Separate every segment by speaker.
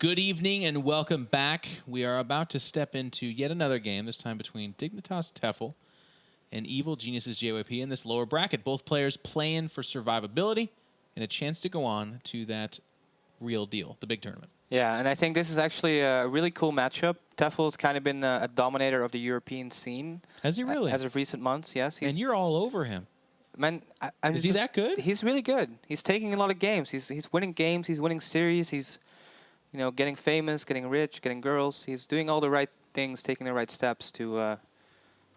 Speaker 1: Good evening and welcome back. We are about to step into yet another game, this time between Dignitas Tefel and Evil Geniuses JYP in this lower bracket. Both players playing for survivability and a chance to go on to that real deal, the big tournament.
Speaker 2: Yeah, and I think this is actually a really cool matchup. Tefel's kind of been a dominator of the European scene.
Speaker 1: Has he really?
Speaker 2: As of recent months, yes.
Speaker 1: And you're all over him.
Speaker 2: Man,
Speaker 1: is he that good?
Speaker 2: He's really good. He's taking a lot of games. He's winning games. He's winning series. He's getting famous, getting rich, getting girls. He's doing all the right things, taking the right steps to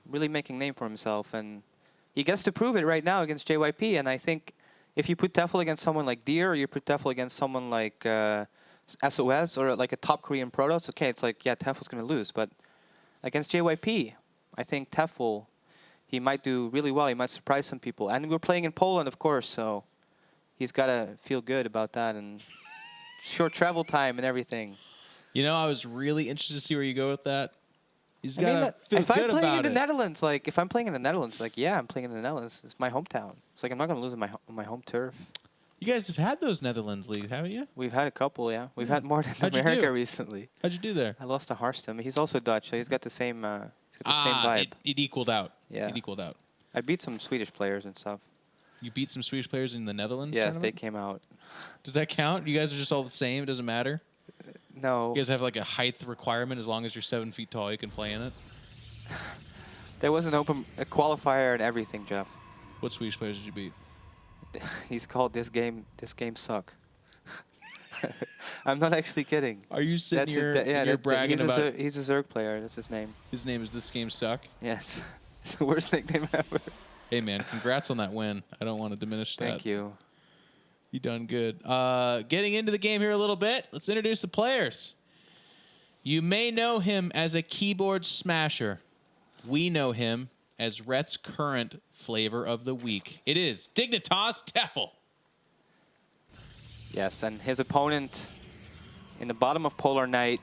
Speaker 2: really making a name for himself. And he gets to prove it right now against JYP. And I think if you put Tefel against someone like Deer, or you put Tefel against someone like SOS or like a top Korean Protoss, okay, it's like, yeah, Tefel's going to lose. But against JYP, I think Tefel, he might do really well. He might surprise some people. And we're playing in Poland, of course, so he's got to feel good about that. And short travel time and everything.
Speaker 1: You know, I was really interested to see where you go with that. He's got to feel good about it.
Speaker 2: If I'm playing in the Netherlands, yeah, I'm playing in the Netherlands. It's my hometown. It's like I'm not going to lose on my home turf.
Speaker 1: You guys have had those Netherlands leagues, haven't you?
Speaker 2: We've had a couple, yeah. We've had more than America recently.
Speaker 1: How'd you do there?
Speaker 2: I lost to Harstem. He's also Dutch, so he's got the same same vibe.
Speaker 1: It equaled out.
Speaker 2: Yeah.
Speaker 1: It equaled out.
Speaker 2: I beat some Swedish players and stuff.
Speaker 1: You beat some Swedish players in the Netherlands?
Speaker 2: Yes,
Speaker 1: tournament?
Speaker 2: they came out.
Speaker 1: Does that count? You guys are just all the same? It doesn't matter?
Speaker 2: No.
Speaker 1: You guys have like a height requirement as long as you're 7 feet tall, you can play in it?
Speaker 2: There was a qualifier and everything, Jeff.
Speaker 1: What Swedish players did you beat?
Speaker 2: He's called This Game Suck. I'm not actually kidding.
Speaker 1: Are you sitting here you're bragging about...
Speaker 2: He's a Zerg player. That's his name.
Speaker 1: His name is This Game Suck?
Speaker 2: Yes. It's the worst nickname ever.
Speaker 1: Hey, man, congrats on that win. I don't want to diminish that.
Speaker 2: Thank you.
Speaker 1: You done good. Getting into the game here a little bit, let's introduce the players. You may know him as a keyboard smasher. We know him as Rhett's current flavor of the week. It is Dignitas Tefel.
Speaker 2: Yes, and his opponent in the bottom of Polar Knight,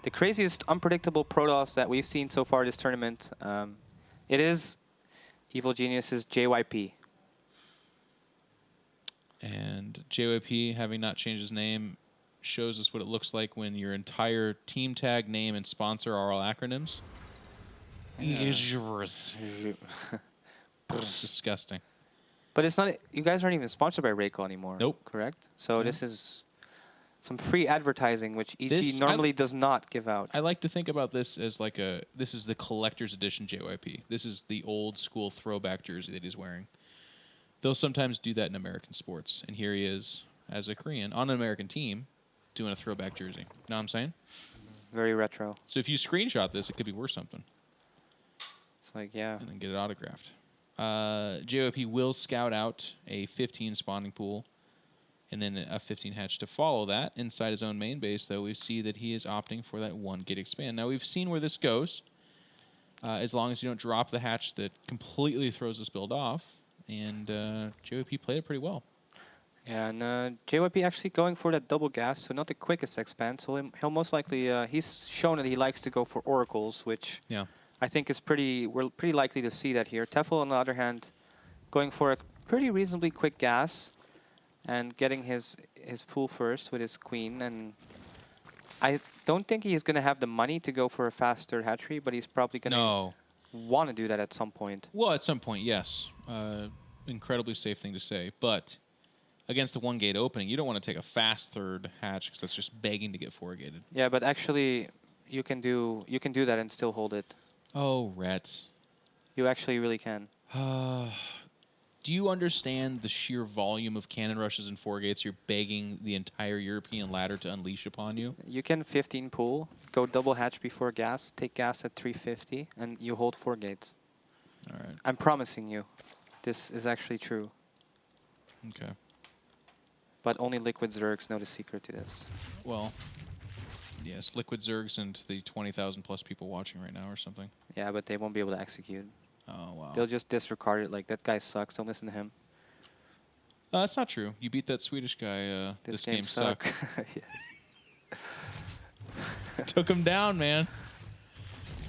Speaker 2: the craziest unpredictable Protoss that we've seen so far this tournament. It is Evil Geniuses JYP.
Speaker 1: And JYP, having not changed his name, shows us what it looks like when your entire team tag, name, and sponsor are all acronyms. It's disgusting.
Speaker 2: But it's not. You guys aren't even sponsored by Reiko anymore.
Speaker 1: Nope.
Speaker 2: Correct? So this is some free advertising, which EG normally does not give out.
Speaker 1: I like to think about this as like this is the collector's edition JYP. This is the old school throwback jersey that he's wearing. They'll sometimes do that in American sports. And here he is, as a Korean, on an American team, doing a throwback jersey. Know what I'm saying?
Speaker 2: Very retro.
Speaker 1: So if you screenshot this, it could be worth something.
Speaker 2: It's like, yeah.
Speaker 1: And then get it autographed. JYP will scout out a 15 spawning pool and then a 15 hatch to follow that. Inside his own main base, though, we see that he is opting for that 1 gate expand. Now, we've seen where this goes. As long as you don't drop the hatch that completely throws this build off. And JYP played it pretty well.
Speaker 2: Yeah, and JYP actually going for that double gas, so not the quickest expand. So he'll most likely, he's shown that he likes to go for oracles, which I think is we're pretty likely to see that here. Tefel, on the other hand, going for a pretty reasonably quick gas and getting his pool first with his queen. And I don't think he's going to have the money to go for a fast third hatchery, but he's probably going to want to do that at some point.
Speaker 1: Well, at some point, yes. Incredibly safe thing to say, but against the 1 gate opening, you don't want to take a fast third hatch because that's just begging to get 4 gated.
Speaker 2: Yeah, but actually, you can do that and still hold it.
Speaker 1: Oh, Rhett.
Speaker 2: You actually really can.
Speaker 1: Do you understand the sheer volume of cannon rushes and 4 gates you're begging the entire European ladder to unleash upon you?
Speaker 2: You can 15 pool, go double hatch before gas, take gas at 350, and you hold 4 gates.
Speaker 1: All right.
Speaker 2: I'm promising you, this is actually true.
Speaker 1: Okay.
Speaker 2: But only Liquid Zergs know the secret to this.
Speaker 1: Well, yes, Liquid Zergs and the 20,000 plus people watching right now or something.
Speaker 2: Yeah, but they won't be able to execute.
Speaker 1: Oh, wow.
Speaker 2: They'll just disregard it like, that guy sucks, don't listen to him.
Speaker 1: That's not true. You beat that Swedish guy. This game suck.
Speaker 2: Yes.
Speaker 1: Took him down, man.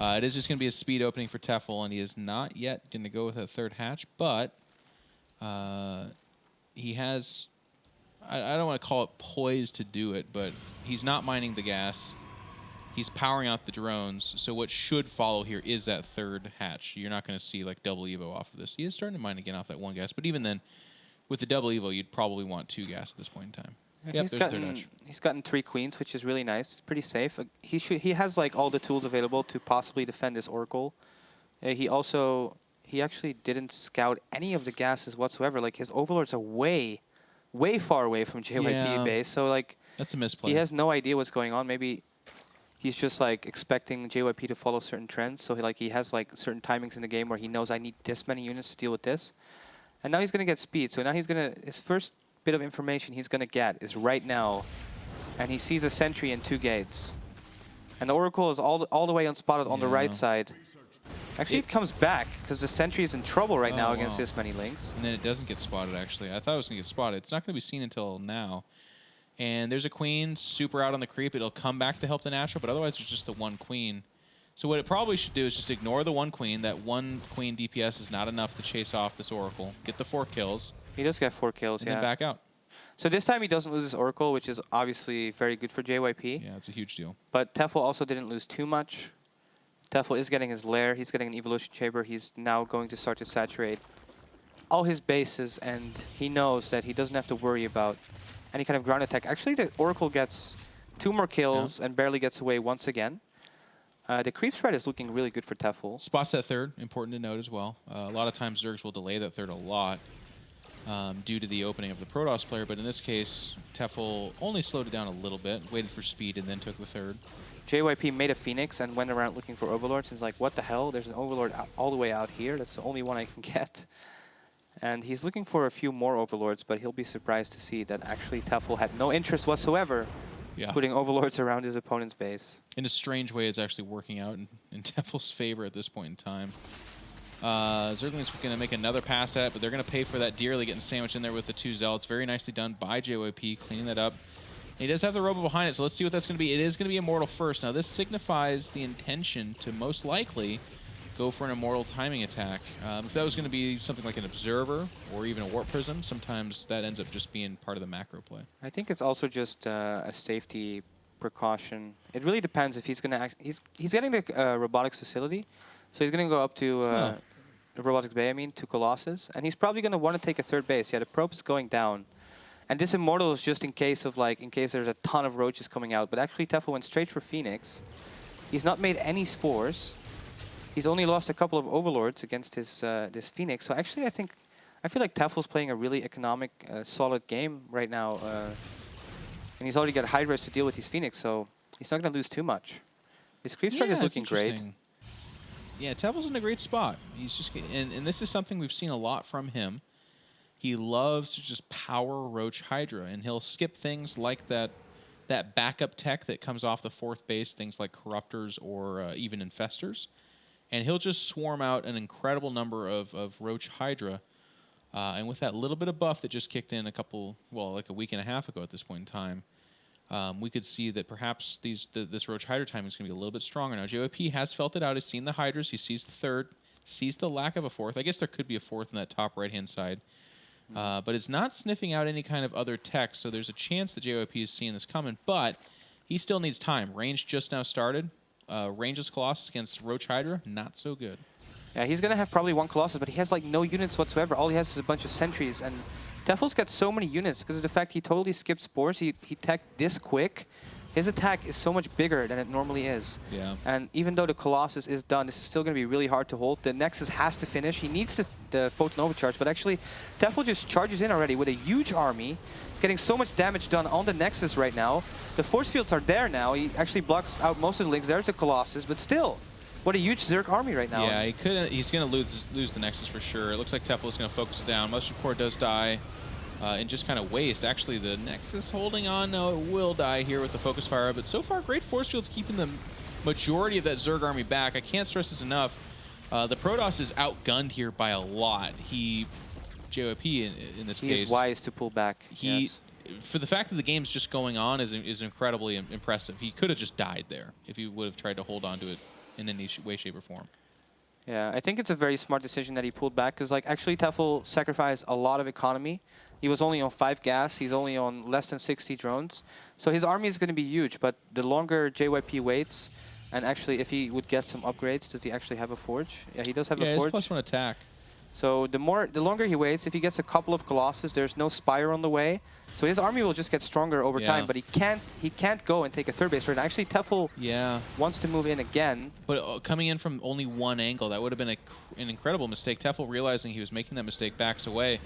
Speaker 1: It is just going to be a speed opening for Tefel, and he is not yet going to go with a third hatch, but he has I don't want to call it poised to do it, but he's not mining the gas. He's powering out the drones. So what should follow here is that third hatch. You're not going to see like double evo off of this. He is starting to mine again off that one gas, but even then, with the double evo, you'd probably want 2 gas at this point in time.
Speaker 2: Yeah,
Speaker 1: Yep, there's third hatch.
Speaker 2: he's gotten 3 queens, which is really nice. It's pretty safe. He has like all the tools available to possibly defend this Oracle. He actually didn't scout any of the gases whatsoever. Like his overlords are way far away from JYP base. So like
Speaker 1: That's a misplay.
Speaker 2: he has no idea what's going on. Maybe he's just like expecting JYP to follow certain trends. So he has like certain timings in the game where he knows I need this many units to deal with this. And now he's gonna get speed. So now his first bit of information he's gonna get is right now, and he sees a sentry and 2 gates, and the Oracle is all the way unspotted on the right side. Actually, it comes back because the sentry is in trouble right now against this many links.
Speaker 1: And then it doesn't get spotted. Actually, I thought it was gonna get spotted. It's not gonna be seen until now. And there's a queen super out on the creep. It'll come back to help the natural, but otherwise there's just the 1 queen. So what it probably should do is just ignore the 1 queen. That 1 queen DPS is not enough to chase off this Oracle. Get the 4 kills.
Speaker 2: He does get 4 kills,
Speaker 1: and then back out.
Speaker 2: So this time he doesn't lose his Oracle, which is obviously very good for JYP.
Speaker 1: Yeah, it's a huge deal.
Speaker 2: But Tefel also didn't lose too much. Tefel is getting his lair. He's getting an evolution chamber. He's now going to start to saturate all his bases, and he knows that he doesn't have to worry about any kind of ground attack. Actually, the Oracle gets 2 more kills and barely gets away once again. The creep spread is looking really good for Tefel.
Speaker 1: Spots that third, important to note as well. A lot of times Zergs will delay that third a lot due to the opening of the Protoss player, but in this case, Tefel only slowed it down a little bit, waited for speed, and then took the third.
Speaker 2: JYP made a Phoenix and went around looking for Overlords. He's like, what the hell? There's an Overlord all the way out here. That's the only one I can get. And he's looking for a few more Overlords, but he'll be surprised to see that actually Tefel had no interest whatsoever putting Overlords around his opponent's base.
Speaker 1: In a strange way, it's actually working out in Tefel's favor at this point in time. Zergling's going to make another pass at it, but they're going to pay for that dearly, getting sandwiched in there with the 2 Zealots. Very nicely done by JYP, cleaning that up. He does have the Robo behind it, so let's see what that's going to be. It is going to be Immortal first. Now, this signifies the intention to most likely go for an Immortal timing attack. If that was going to be something like an Observer or even a Warp Prism, sometimes that ends up just being part of the macro play.
Speaker 2: I think it's also just a safety precaution. It really depends if he's going to... He's getting the robotics facility, so he's going to go up to... Robotics Bay, to Colossus, and he's probably going to want to take a 3rd base. Yeah, the probe is going down. And this Immortal is just in case there's a ton of roaches coming out. But actually, Tefel went straight for Phoenix. He's not made any spores. He's only lost a couple of Overlords against his this Phoenix. So actually, I feel like Tefel's playing a really economic, solid game right now. And he's already got Hydras to deal with his Phoenix, so he's not going to lose too much. His creep strike is looking great.
Speaker 1: Yeah, Tefel's in a great spot. He's just and this is something we've seen a lot from him. He loves to just power Roach Hydra, and he'll skip things like that backup tech that comes off the 4th base, things like Corruptors or even Infestors, and he'll just swarm out an incredible number of Roach Hydra. And with that little bit of buff that just kicked in like a week and a half ago at this point in time, we could see that perhaps this Roach Hydra timing is going to be a little bit stronger. Now, JYP has felt it out. He's seen the Hydras. He sees the 3rd, sees the lack of a 4th. I guess there could be a 4th in that top right-hand side. But it's not sniffing out any kind of other tech, so there's a chance that JYP is seeing this coming, but he still needs time. Range just now started. Rangeless Colossus against Roach Hydra, not so good.
Speaker 2: Yeah, he's going to have probably 1 Colossus, but he has like no units whatsoever. All he has is a bunch of sentries, and Tefel's got so many units because of the fact he totally skipped spores. He teched this quick. His attack is so much bigger than it normally is.
Speaker 1: Yeah.
Speaker 2: And even though the Colossus is done, this is still going to be really hard to hold. The Nexus has to finish. He needs the Photon Overcharge, but actually, Tefel just charges in already with a huge army, getting so much damage done on the Nexus right now. The force fields are there now. He actually blocks out most of the links. There's a Colossus, but still, what a huge Zerg army right now.
Speaker 1: Yeah, he's going to lose the Nexus for sure. It looks like Tefel is going to focus it down. Mushroom Core does die. And just kind of waste. Actually, the Nexus holding on. No, it will die here with the Focus Fire. But so far, great force fields keeping the majority of that Zerg army back. I can't stress this enough. The Protoss is outgunned here by a lot. JYP in this case.
Speaker 2: He's wise to pull back.
Speaker 1: For the fact that the game's just going on is incredibly impressive. He could have just died there if he would have tried to hold on to it in any way, shape, or form.
Speaker 2: Yeah, I think it's a very smart decision that he pulled back because, actually, Tefel sacrificed a lot of economy He was only on 5 gas. He's only on less than 60 drones. So his army is going to be huge. But the longer JYP waits, and actually if he would get some upgrades, does he actually have a forge? Yeah, he does have a forge.
Speaker 1: Yeah, it's +1 attack.
Speaker 2: So the longer he waits, if he gets a couple of Colossus, there's no Spire on the way. So his army will just get stronger over time, but he can't go and take a third base right now. Actually, Tefel wants to move in again.
Speaker 1: But coming in from only one angle, that would have been an incredible mistake. Tefel, realizing he was making that mistake, backs away.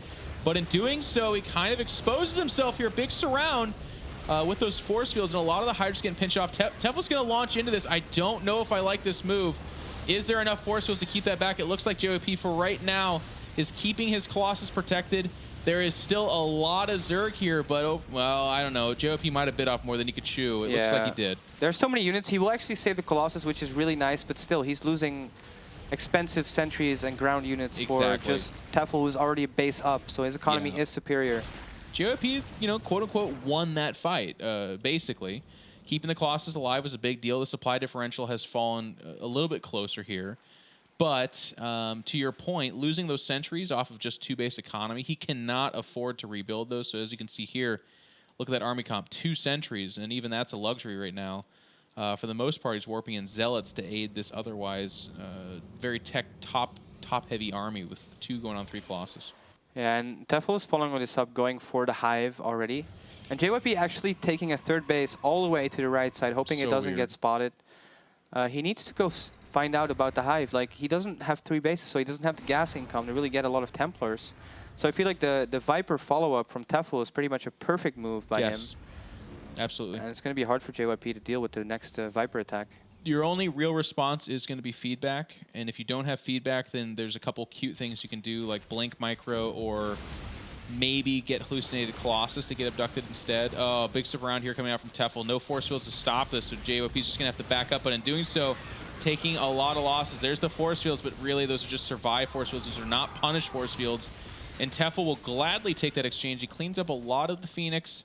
Speaker 1: But in doing so, he kind of exposes himself here. Big surround with those force fields, and a lot of the Hydras getting pinched off. Tefel's going to launch into this. I don't know if I like this move. Is there enough force fields to keep that back? It looks like JYP for right now is keeping his Colossus protected. There is still a lot of Zerg here, but, well, I don't know. JYP might have bit off more than he could chew. It looks like he did.
Speaker 2: There's so many units. He will actually save the Colossus, which is really nice, but still, he's losing expensive sentries and ground units for just Tefel, who's already a base up, so his economy is superior.
Speaker 1: JYP, you know, quote-unquote, won that fight, basically. Keeping the Colossus alive was a big deal. The supply differential has fallen a little bit closer here. But to your point, losing those sentries off of just 2 base economy, he cannot afford to rebuild those. So as you can see here, look at that army comp, 2 sentries, and even that's a luxury right now. For the most part, he's warping in Zealots to aid this otherwise very top-heavy army with 2 going on 3 Colossus.
Speaker 2: Yeah, and Tefel is following with his sub, going for the Hive already. And JYP actually taking a third base all the way to the right side, hoping it doesn't get spotted. He needs to go find out about the Hive. Like, he doesn't have 3 bases, so he doesn't have the gas income to really get a lot of Templars. So I feel like the Viper follow-up from Tefel is pretty much a perfect move by him.
Speaker 1: Absolutely.
Speaker 2: And it's going to be hard for JYP to deal with the next Viper attack.
Speaker 1: Your only real response is going to be feedback. And if you don't have feedback, then there's a couple cute things you can do, like Blink Micro or maybe get Hallucinated Colossus to get abducted instead. Oh, big surround here coming out from Tefel. No force fields to stop this, so JYP's just going to have to back up. But in doing so, taking a lot of losses. There's the force fields, but really those are just survive force fields. Those are not punish force fields. And Tefel will gladly take that exchange. He cleans up a lot of the Phoenix.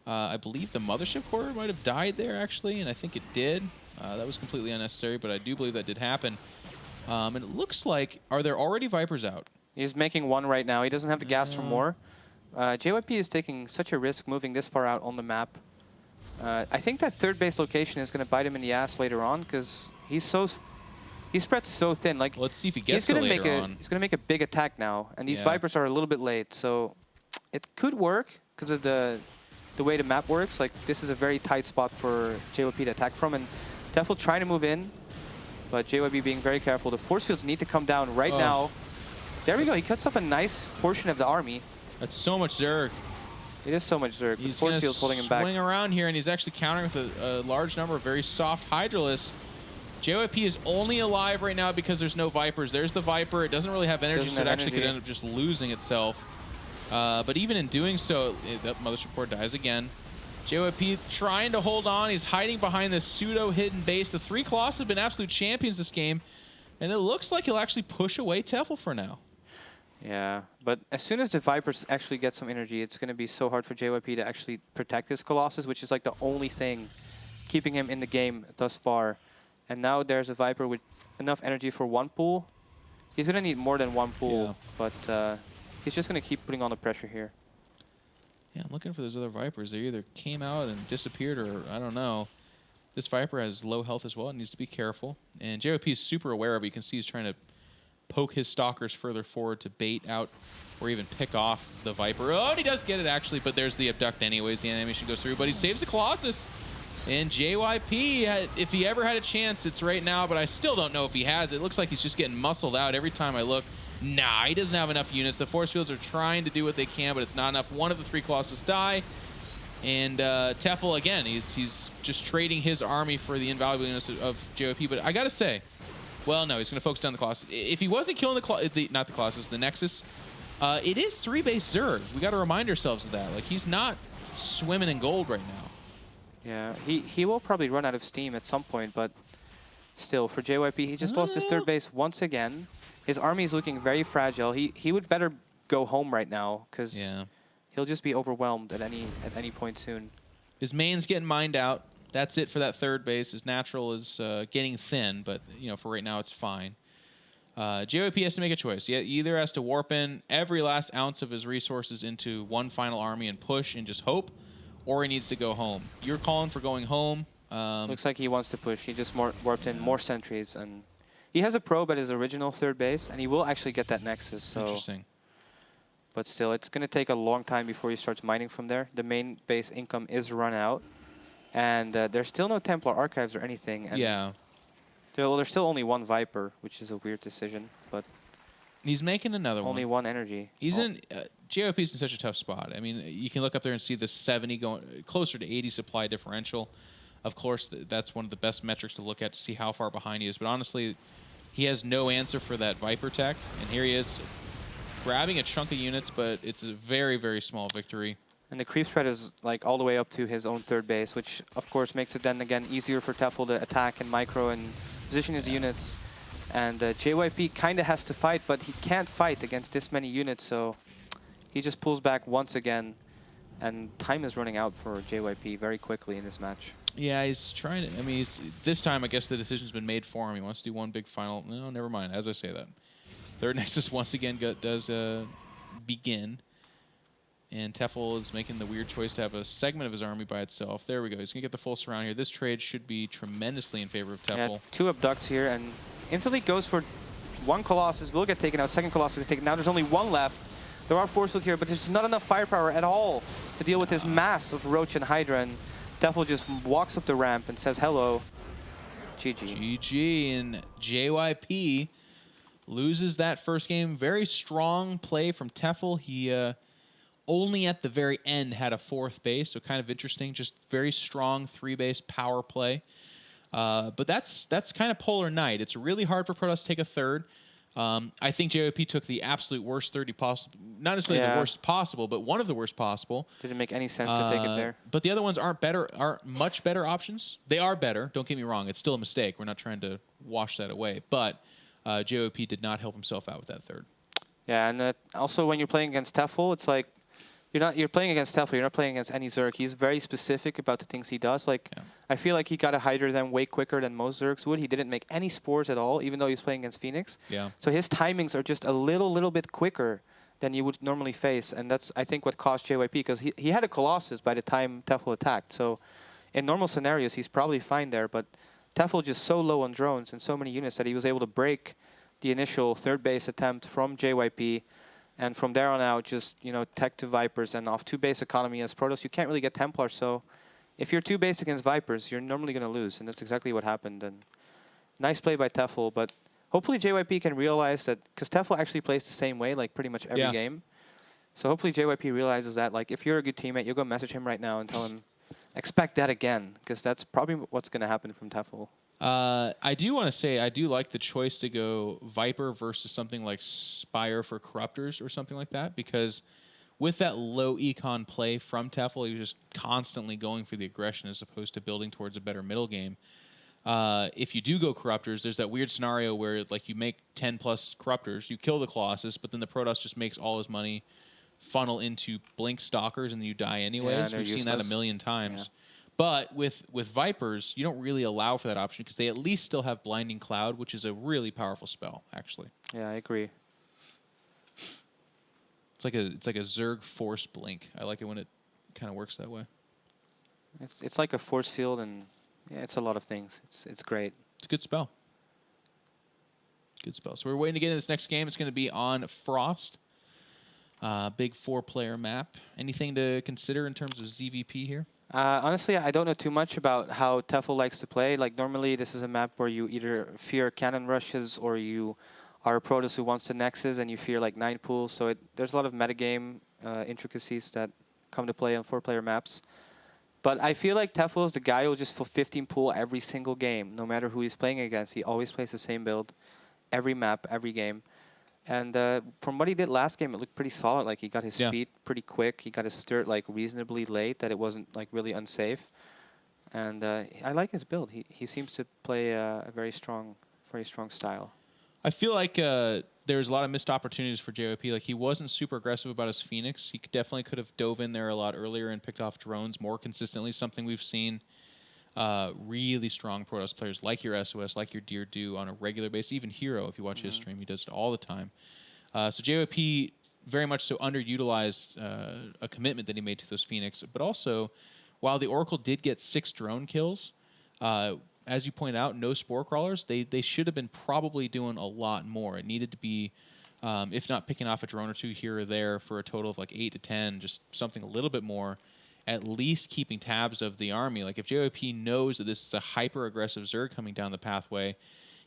Speaker 1: I believe the Mothership Core might have died there, actually, and I think it did. That was completely unnecessary, but I do believe that did happen. And it looks like, are there already Vipers out?
Speaker 2: He's making 1 right now. He doesn't have the gas for more. JYP is taking such a risk moving this far out on the map. I think that third base location is going to bite him in the ass later on because he spread so thin. Like,
Speaker 1: let's see if he gets to later on.
Speaker 2: He's going to make a big attack now, and these Vipers are a little bit late, so it could work because of the way the map works. Like, this is a very tight spot for JYP to attack from, and Tefel trying to move in, but JYP being very careful. The force fields need to come down right now. There we go. He cuts off a nice portion of the army.
Speaker 1: That's so much Zerg.
Speaker 2: It is so much Zerg.
Speaker 1: He's
Speaker 2: the force field's holding him back.
Speaker 1: Swing around here, and he's actually countering with a large number of very soft Hydralisks. JYP is only alive right now because there's no Vipers. There's the Viper. It doesn't really have energy, so it actually could end up just losing itself. But even in doing so, that Mothership Core dies again. JYP trying to hold on. He's hiding behind this pseudo-hidden base. The 3 Colossus have been absolute champions this game, and it looks like he'll actually push away Tefel for now.
Speaker 2: Yeah, but as soon as the Vipers actually get some energy, it's going to be so hard for JYP to actually protect his Colossus, which is like the only thing keeping him in the game thus far. And now there's a Viper with enough energy for 1 pool. He's going to need more than 1 pool, but he's just going to keep putting on the pressure here.
Speaker 1: Yeah, I'm looking for those other Vipers. They either came out and disappeared, or I don't know. This Viper has low health as well. It needs to be careful. And JYP is super aware of it. You can see he's trying to poke his Stalkers further forward to bait out or even pick off the Viper. Oh, and he does get it, actually, but there's the abduct anyways. The animation goes through, but he saves the Colossus. And JYP, if he ever had a chance, it's right now, but I still don't know if he has. It looks like he's just getting muscled out every time I look. Nah, he doesn't have enough units. The force fields are trying to do what they can, but it's not enough. 1 of the 3 Colossus die. And Tefel, again, he's just trading his army for the invaluableness of JYP. But I got to say, well, no, he's going to focus down the Colossus. If he wasn't killing not the Colossus, the Nexus, it is 3 base Zerg. We got to remind ourselves of that. Like, he's not swimming in gold right now.
Speaker 2: Yeah, he will probably run out of steam at some point, but still, for JYP, he just lost his third base once again. His army is looking very fragile. He would better go home right now because he'll just be overwhelmed at any point soon.
Speaker 1: His main's getting mined out. That's it for that third base. His natural is getting thin, but you know, for right now it's fine. JYP has to make a choice. He either has to warp in every last ounce of his resources into one final army and push and just hope, or he needs to go home. You're calling for going home.
Speaker 2: Looks like he wants to push. He just warped in more sentries, and he has a probe at his original third base, and he will actually get that Nexus. So.
Speaker 1: Interesting.
Speaker 2: But still, it's going to take a long time before he starts mining from there. The main base income is run out, and there's still no Templar archives or anything. And
Speaker 1: Yeah.
Speaker 2: There's still only one Viper, which is a weird decision, but
Speaker 1: he's making another
Speaker 2: only
Speaker 1: one.
Speaker 2: one energy.
Speaker 1: He's in JYP's in such a tough spot. I mean, you can look up there and see the 70 going closer to 80 supply differential. Of course, that's one of the best metrics to look at to see how far behind he is. But honestly, he has no answer for that Viper tech, and here he is grabbing a chunk of units, but it's a very, very small victory.
Speaker 2: And the creep spread is like all the way up to his own third base, which of course makes it then again easier for Tefel to attack and micro and position his units. And JYP kind of has to fight, but he can't fight against this many units, so he just pulls back once again. And time is running out for JYP very quickly in this match.
Speaker 1: Yeah, he's trying to. I mean, this time I guess the decision's been made for him. He wants to do one big final. No, never mind. As I say that, third Nexus once again does begin. And Tefel is making the weird choice to have a segment of his army by itself. There we go. He's going to get the full surround here. This trade should be tremendously in favor of Tefel.
Speaker 2: Yeah, 2 abducts here, and instantly goes for 1 Colossus. Will get taken out. Second Colossus is taken. Now there's only 1 left. There are force field here, but there's not enough firepower at all to deal with this mass of Roach and Hydra. And Tefel just walks up the ramp and says hello. GG.
Speaker 1: GG, and JYP loses that first game. Very strong play from Tefel. He only at the very end had a 4th base, so kind of interesting. Just very strong 3-base power play. But that's kind of polar night. It's really hard for Protoss to take a third. I think JYP took the absolute worst 30 possible. Not necessarily the worst possible, but one of the worst possible.
Speaker 2: Didn't make any sense to take it there.
Speaker 1: But the other ones aren't much better options. They are better. Don't get me wrong. It's still a mistake. We're not trying to wash that away. But JYP did not help himself out with that third.
Speaker 2: Yeah, and also when you're playing against Tefel, it's like you're playing against Tefel. You're not playing against any Zerg. He's very specific about the things he does. Like I feel like he got a Hydra then way quicker than most Zergs would. He didn't make any spores at all, even though he's playing against Phoenix.
Speaker 1: Yeah.
Speaker 2: So his timings are just a little bit quicker than you would normally face, and that's I think what cost JYP, because he had a Colossus by the time Tefel attacked. So in normal scenarios, he's probably fine there, but Tefel just so low on drones and so many units that he was able to break the initial third base attempt from JYP. And from there on out, just, tech to Vipers and off 2-base economy as Protoss, you can't really get Templars. So if you're 2-base against Vipers, you're normally going to lose. And that's exactly what happened. And nice play by Tefel. But hopefully JYP can realize that, because Tefel actually plays the same way, like pretty much every game. So hopefully JYP realizes that, like, if you're a good teammate, you'll go message him right now and tell him, expect that again. Because that's probably what's going to happen from Tefel.
Speaker 1: I do want to say I do like the choice to go Viper versus something like Spire for Corruptors or something like that, because with that low econ play from Tefel, he was just constantly going for the aggression as opposed to building towards a better middle game. If you do go Corruptors, there's that weird scenario where like you make 10 plus Corruptors, you kill the Colossus, but then the Protoss just makes all his money funnel into Blink Stalkers and then you die anyways. We've seen that a million times.
Speaker 2: Yeah.
Speaker 1: But with Vipers, you don't really allow for that option because they at least still have Blinding Cloud, which is a really powerful spell, actually.
Speaker 2: Yeah, I agree.
Speaker 1: It's like a Zerg Force Blink. I like it when it kind of works that way.
Speaker 2: It's like a force field, and yeah, it's a lot of things. It's great.
Speaker 1: It's a good spell. Good spell. So we're waiting to get into this next game. It's going to be on Frost. Big 4-player map. Anything to consider in terms of ZVP here?
Speaker 2: Honestly, I don't know too much about how Tefel likes to play. Like, normally this is a map where you either fear cannon rushes or you are a Protoss who wants to Nexus and you fear, like, 9 pools. So there's a lot of metagame intricacies that come to play on 4-player maps. But I feel like Tefel is the guy who will just 15 pool every single game, no matter who he's playing against. He always plays the same build, every map, every game. And from what he did last game, it looked pretty solid. Like, he got his speed pretty quick. He got his sturt, like, reasonably late, that it wasn't, like, really unsafe. And I like his build. He seems to play a very strong style.
Speaker 1: I feel like there's a lot of missed opportunities for JYP. Like, he wasn't super aggressive about his Phoenix. He definitely could have dove in there a lot earlier and picked off drones more consistently, something we've seen really strong Protoss players like your SOS, like your Deer do on a regular basis. Even Hero, if you watch his stream, he does it all the time. So JYP very much so underutilized a commitment that he made to those Phoenix. But also, while the Oracle did get 6 drone kills, as you point out, no Spore Crawlers, they should have been probably doing a lot more. It needed to be, if not picking off a drone or 2 here or there for a total of like 8 to 10, just something a little bit more, at least keeping tabs of the army. Like if JYP knows that this is a hyper-aggressive Zerg coming down the pathway,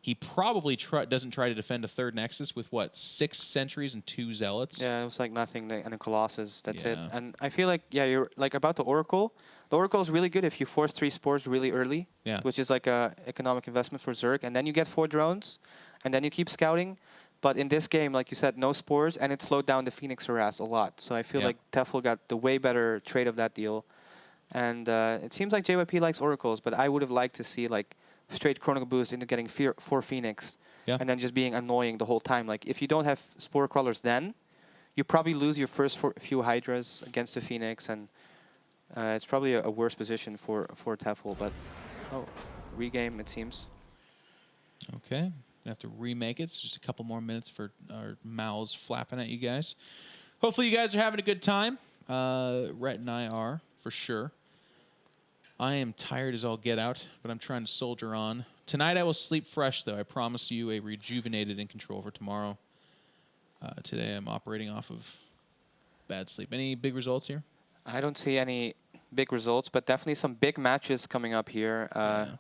Speaker 1: he probably doesn't try to defend a 3rd Nexus with, what, 6 sentries and 2 Zealots?
Speaker 2: Yeah, it was like nothing, and a Colossus, that's it.
Speaker 1: Yeah.
Speaker 2: And I feel like, yeah, you're like about the Oracle. The Oracle is really good if you force 3 spores really early,
Speaker 1: Yeah.
Speaker 2: which is like a economic investment for Zerg, and then you get 4 drones, and then you keep scouting. But in this game, like you said, no spores, and it slowed down the Phoenix harass a lot. So I feel
Speaker 1: Yeah.
Speaker 2: like Tefel got the way better trade of that deal. And it seems like JYP likes Oracles, but I would have liked to see like straight Chronicle Boost into getting 4 Phoenix,
Speaker 1: Yeah.
Speaker 2: and then just being annoying the whole time. Like if you don't have Spore Crawlers then, you probably lose your first few Hydras against the Phoenix, and it's probably a worse position for Tefel. But regame it seems.
Speaker 1: Okay. Gonna have to remake it. So just a couple more minutes for our mouths flapping at you guys. Hopefully you guys are having a good time. Rhett and I are, for sure. I am tired as all get out, but I'm trying to soldier on. Tonight I will sleep fresh, though. I promise you a rejuvenated In Control for tomorrow. Today I'm operating off of bad sleep. Any big results here?
Speaker 2: I don't see any big results, but definitely some big matches coming up here.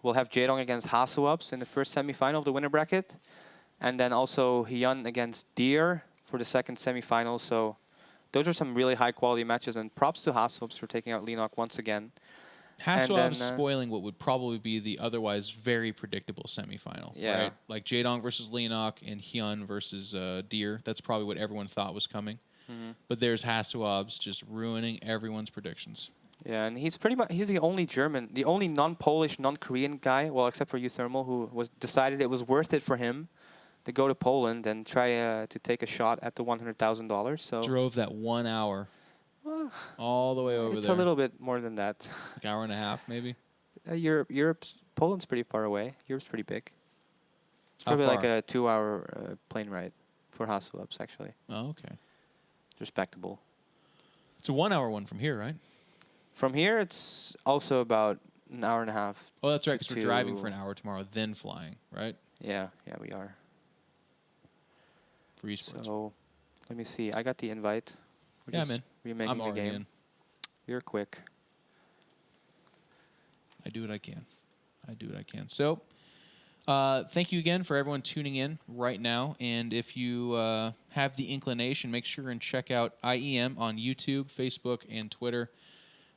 Speaker 2: We'll have Jaedong against Hasuups in the first semifinal of the winner bracket, and then also Hyun against Deer for the second semifinal. So those are some really high quality matches, and props to Hasuups for taking out Lenok once again.
Speaker 1: Hasuups spoiling what would probably be the otherwise very predictable semifinal,
Speaker 2: Yeah.
Speaker 1: right? Like Jaedong versus Lenok and Hyun versus Deer. That's probably what everyone thought was coming. But there's Hasuups just ruining everyone's predictions.
Speaker 2: Yeah, and he's pretty much the only German, the only non-Polish, non-Korean guy, well, except for Euthermal, who was decided it was worth it for him to go to Poland and try to take a shot at the $100,000. So
Speaker 1: Drove that 1 hour all the way over
Speaker 2: it's
Speaker 1: there.
Speaker 2: a little bit more than that.
Speaker 1: Like hour and a half, maybe.
Speaker 2: Poland's pretty far away. Europe's pretty big. It's
Speaker 1: How
Speaker 2: probably like
Speaker 1: far?
Speaker 2: a 2-hour plane ride for Hasuups, actually.
Speaker 1: Oh, okay.
Speaker 2: Respectable.
Speaker 1: It's a 1 hour one from here, right?
Speaker 2: From here, it's also about an hour and a half.
Speaker 1: Oh, that's right, because we're driving
Speaker 2: to-
Speaker 1: for an hour tomorrow, then flying, right?
Speaker 2: Yeah, we are.
Speaker 1: For esports.
Speaker 2: So, let me see. I got the invite. We're
Speaker 1: Yeah,
Speaker 2: just
Speaker 1: man.
Speaker 2: remaking
Speaker 1: I'm
Speaker 2: the
Speaker 1: already
Speaker 2: game.
Speaker 1: in.
Speaker 2: You're quick.
Speaker 1: I do what I can. I do what I can. So, thank you again for everyone tuning in right now. And if you have the inclination, make sure and check out IEM on YouTube, Facebook, and Twitter.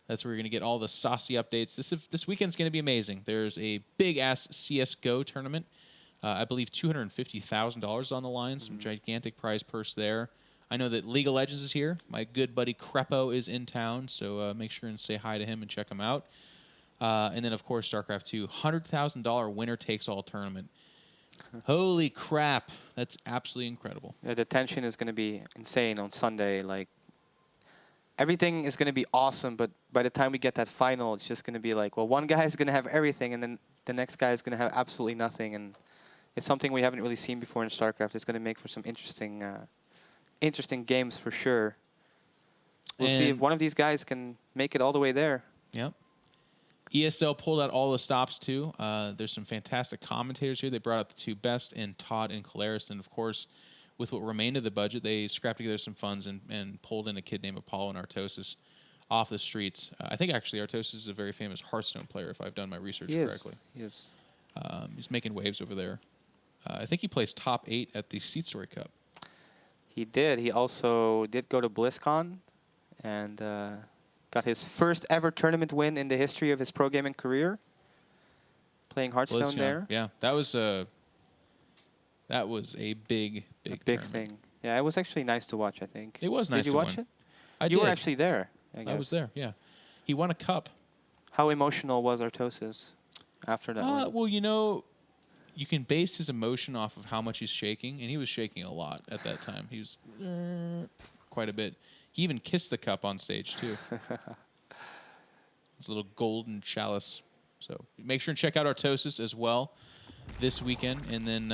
Speaker 1: That's where you're going to get all the saucy updates. This weekend's going to be amazing. There's a big-ass CSGO tournament. I believe $250,000 on the line. Some gigantic prize purse there. I know that League of Legends is here. My good buddy Crepo is in town, so make sure and say hi to him and check him out. And then, of course, StarCraft 2, $100,000 winner-takes-all tournament. Holy crap. That's absolutely incredible.
Speaker 2: Yeah, the tension is going to be insane on Sunday. Like, everything is going to be awesome, but by the time we get that final, it's just going to be like, well, one guy is going to have everything, and then the next guy is going to have absolutely nothing. And it's something we haven't really seen before in StarCraft. It's going to make for some interesting games for sure. We'll see if one of these guys can make it all the way there.
Speaker 1: Yep. ESL pulled out all the stops, too. There's some fantastic commentators here. They brought out the 2 best, and Todd and Caleris. And, of course, with what remained of the budget, they scrapped together some funds and pulled in a kid named Apollo and Artosis off the streets. I think, actually, Artosis is a very famous Hearthstone player, if I've done my research correctly.
Speaker 2: He is.
Speaker 1: He's making waves over there. I think he placed top 8 at the Seat Story Cup.
Speaker 2: He did. He also did go to BlizzCon and got his first ever tournament win in the history of his pro gaming career. Playing Hearthstone there.
Speaker 1: Yeah, that was a big
Speaker 2: Big thing. Yeah, it was actually nice to watch, I think.
Speaker 1: It was nice
Speaker 2: Did you
Speaker 1: to
Speaker 2: watch
Speaker 1: win.
Speaker 2: it? You were actually there, I guess.
Speaker 1: I was there, yeah. He won a cup.
Speaker 2: How emotional was Artosis after that win?
Speaker 1: Well, you know, you can base his emotion off of how much he's shaking, and he was shaking a lot at that time. He was quite a bit. He even kissed the cup on stage, too. His little golden chalice. So make sure and check out Artosis as well this weekend. And then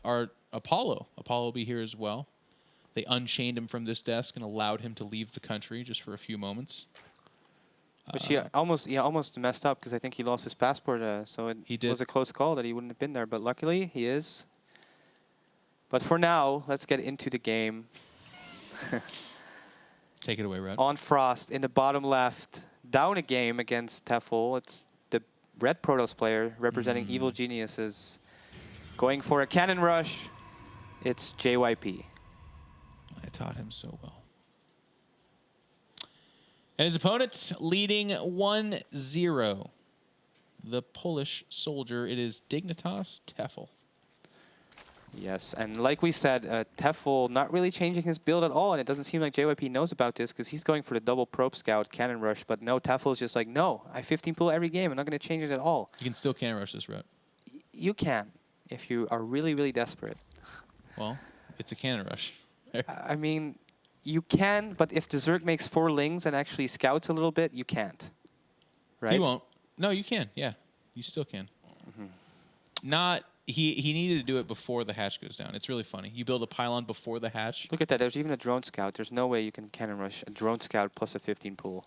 Speaker 1: our Apollo will be here as well. They unchained him from this desk and allowed him to leave the country just for a few moments.
Speaker 2: Which he almost messed up because I think he lost his passport. So it was a close call that he wouldn't have been there. But luckily, he is. But for now, let's get into the game.
Speaker 1: Take it away, Red.
Speaker 2: On Frost in the bottom left, down a game against Tefel. It's the red Protoss player representing Evil Geniuses. Going for a cannon rush. It's JYP.
Speaker 1: I taught him so well. And his opponent leading 1-0. The Polish soldier. It is Dignitas Tefel.
Speaker 2: Yes, and like we said, Tefel not really changing his build at all, and it doesn't seem like JYP knows about this because he's going for the double probe scout cannon rush, but no, Tefel's just like, no, I 15 pull every game. I'm not going to change it at all.
Speaker 1: You can still cannon rush this route.
Speaker 2: You can, if you are really, really desperate.
Speaker 1: Well, it's a cannon rush.
Speaker 2: I mean, you can, but if the Zerg makes 4 lings and actually scouts a little bit, you can't. Right?
Speaker 1: He won't. No, you can. Yeah, you still can. Not... He needed to do it before the hatch goes down. It's really funny. You build a pylon before the hatch.
Speaker 2: Look at that. There's even a drone scout. There's no way you can cannon rush a drone scout plus a 15 pool.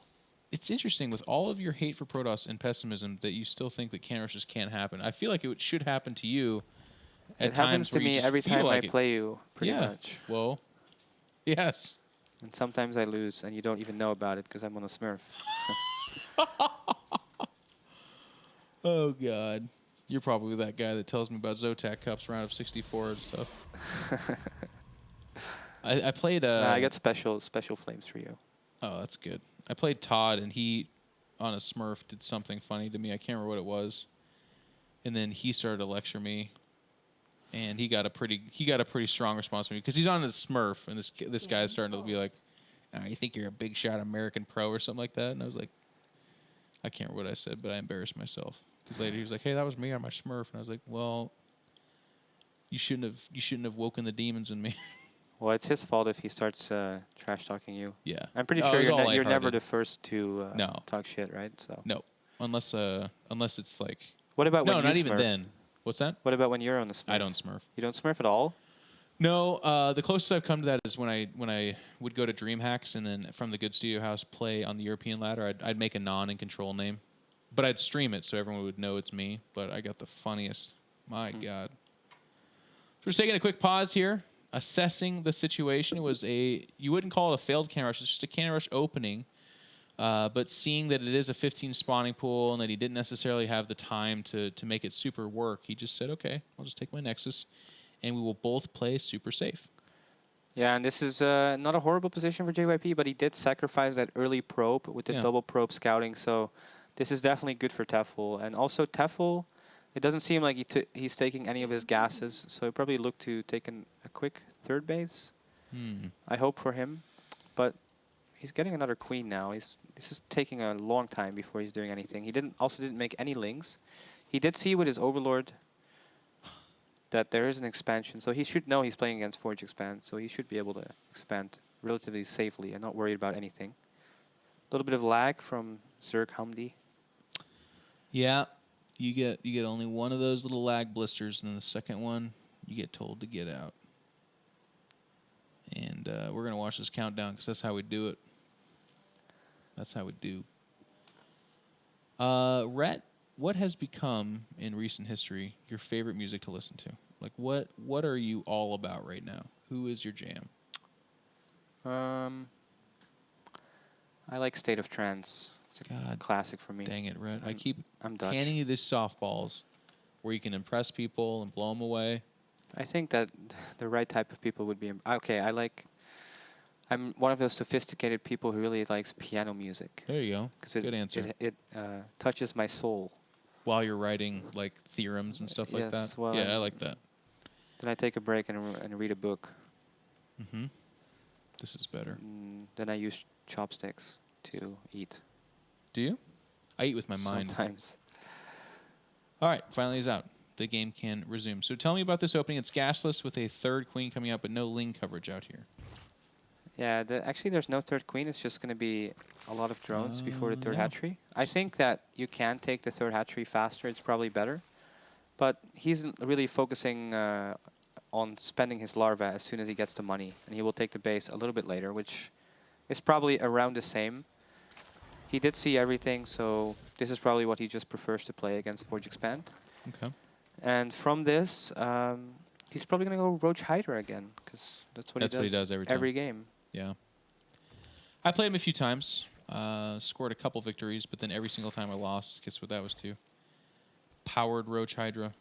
Speaker 1: It's interesting with all of your hate for Protoss and pessimism that you still think that cannon rushes can't happen. I feel like it should happen to you at times.
Speaker 2: It happens to me every time I play you, pretty much.
Speaker 1: Well, yes.
Speaker 2: And sometimes I lose, and you don't even know about it because I'm on a Smurf.
Speaker 1: Oh, God. You're probably that guy that tells me about Zotac Cups round of 64 and stuff. I played...
Speaker 2: Nah, I got special flames for you.
Speaker 1: Oh, that's good. I played Todd, and he, on a Smurf, did something funny to me. I can't remember what it was. And then he started to lecture me, and he got a pretty strong response from me because he's on the Smurf, and this guy's starting to be like, oh, "You think you're a big shot American pro or something like that?" And I was like, I can't remember what I said, but I embarrassed myself. Because later he was like, "Hey, that was me on my Smurf," and I was like, "Well, you shouldn't have woken the demons in me."
Speaker 2: Well, it's his fault if he starts trash talking you.
Speaker 1: Yeah,
Speaker 2: I'm pretty sure you're never the first to talk shit, right? So
Speaker 1: no, unless it's like.
Speaker 2: What about when you
Speaker 1: not
Speaker 2: Smurf?
Speaker 1: even then. What's that?
Speaker 2: What about when you're on the Smurf?
Speaker 1: I don't Smurf.
Speaker 2: You don't Smurf at all?
Speaker 1: No, the closest I've come to that is when I would go to DreamHacks and then from the Good Studio House play on the European ladder. I'd make a non-in-control name. But I'd stream it so everyone would know it's me. But I got the funniest. My God. So we're taking a quick pause here, assessing the situation. It was you wouldn't call it a failed cannon rush. It's just a cannon rush opening. But seeing that it is a 15 spawning pool and that he didn't necessarily have the time to make it super work, he just said, okay, I'll just take my Nexus and we will both play super safe.
Speaker 2: Yeah, and this is not a horrible position for JYP, but he did sacrifice that early probe with the double probe scouting. So this is definitely good for Tefel. And also Tefel, it doesn't seem like he's taking any of his gases, so he'll probably look to take a quick third base. I hope for him. But he's getting another queen now. This is taking a long time before he's doing anything. He didn't make any links. He did see with his Overlord that there is an expansion, so he should know he's playing against Forge Expand, so he should be able to expand relatively safely and not worried about anything. A little bit of lag from Zerg Hamdi.
Speaker 1: Yeah, you get only one of those little lag blisters, and then the second one, you get told to get out. And we're going to watch this countdown because that's how we do it. That's how we do. Rhett, what has become, in recent history, your favorite music to listen to? Like, what are you all about right now? Who is your jam?
Speaker 2: I like State of Trance. It's a classic for me.
Speaker 1: Dang it, Rhett. I'm
Speaker 2: Dutch.
Speaker 1: handing you these softballs where you can impress people and blow them away.
Speaker 2: I think that the right type of people would be... Okay, I'm one of those sophisticated people who really likes piano music.
Speaker 1: There you go. Good answer.
Speaker 2: It touches my soul.
Speaker 1: While you're writing, like, theorems and stuff like that?
Speaker 2: Well,
Speaker 1: yeah, I like that.
Speaker 2: Then I take a break and read a book.
Speaker 1: Mm-hmm. This is better.
Speaker 2: Then I use chopsticks to eat.
Speaker 1: Do you? I eat with my mind.
Speaker 2: Sometimes.
Speaker 1: All right, finally he's out. The game can resume. So tell me about this opening. It's gasless with a third queen coming out, but no Ling coverage out here.
Speaker 2: Yeah, actually there's no third queen. It's just going to be a lot of drones before the third
Speaker 1: Yeah.
Speaker 2: hatchery. I think that you can take the third hatchery faster. It's probably better. But he's really focusing on spending his larva as soon as he gets the money. And he will take the base a little bit later, which is probably around the same. He did see everything, so this is probably what he just prefers to play against Forge Expand.
Speaker 1: Okay.
Speaker 2: And from this, he's probably going to go Roach Hydra again, because that's what he does
Speaker 1: every
Speaker 2: game.
Speaker 1: Yeah. I played him a few times, scored a couple victories, but then every single time I lost, guess what that was to? Powered Roach Hydra.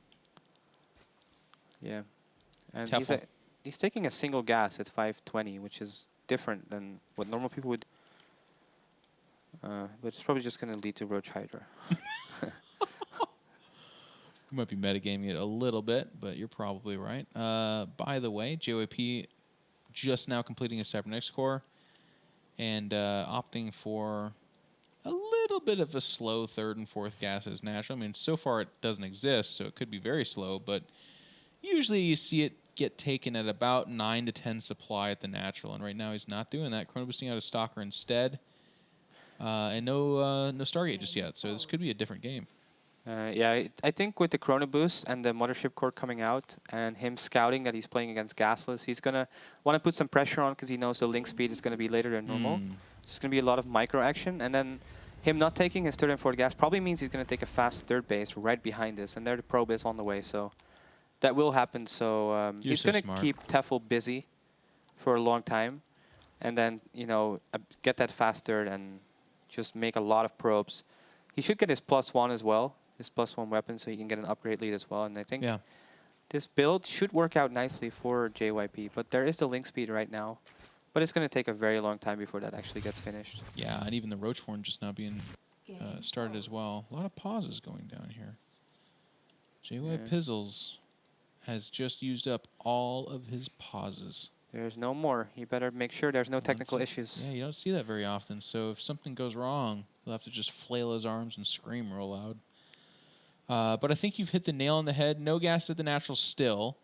Speaker 2: Yeah. And
Speaker 1: Tefel.
Speaker 2: he's taking a single gas at 520, which is different than what normal people would. But it's probably just going to lead to Roach Hydra.
Speaker 1: You might be metagaming it a little bit, but you're probably right. By the way, JYP just now completing a cybernetics core and opting for a little bit of a slow third and fourth gas as natural. I mean, so far it doesn't exist, so it could be very slow, but usually you see it get taken at about 9 to 10 supply at the natural, and right now he's not doing that. Chrono boosting out a Stalker instead, and no Stargate just yet, so this could be a different game.
Speaker 2: Yeah, I think with the Chrono Boost and the Mothership Core coming out and him scouting that he's playing against Gasless, he's going to want to put some pressure on because he knows the link speed is going to be later than normal. It's going to be a lot of micro action. And then him not taking his third and fourth gas probably means he's going to take a fast third base right behind this. And there the probe is on the way. So that will happen. So he's
Speaker 1: so
Speaker 2: going to
Speaker 1: smart.
Speaker 2: keep Tefel busy for a long time. And then, you know, get that fast third and just make a lot of probes. He should get his +1 as well. His +1 weapon, so he can get an upgrade lead as well. And I think this build should work out nicely for JYP. But there is the link speed right now. But it's going to take a very long time before that actually gets finished.
Speaker 1: Yeah, and even the Roach Horn just now being started as well. A lot of pauses going down here. JY Pizzles has just used up all of his pauses.
Speaker 2: There's no more. You better make sure there's no technical issues.
Speaker 1: Yeah, you don't see that very often. So if something goes wrong, he'll have to just flail his arms and scream real loud. But I think you've hit the nail on the head. No gas at the natural still.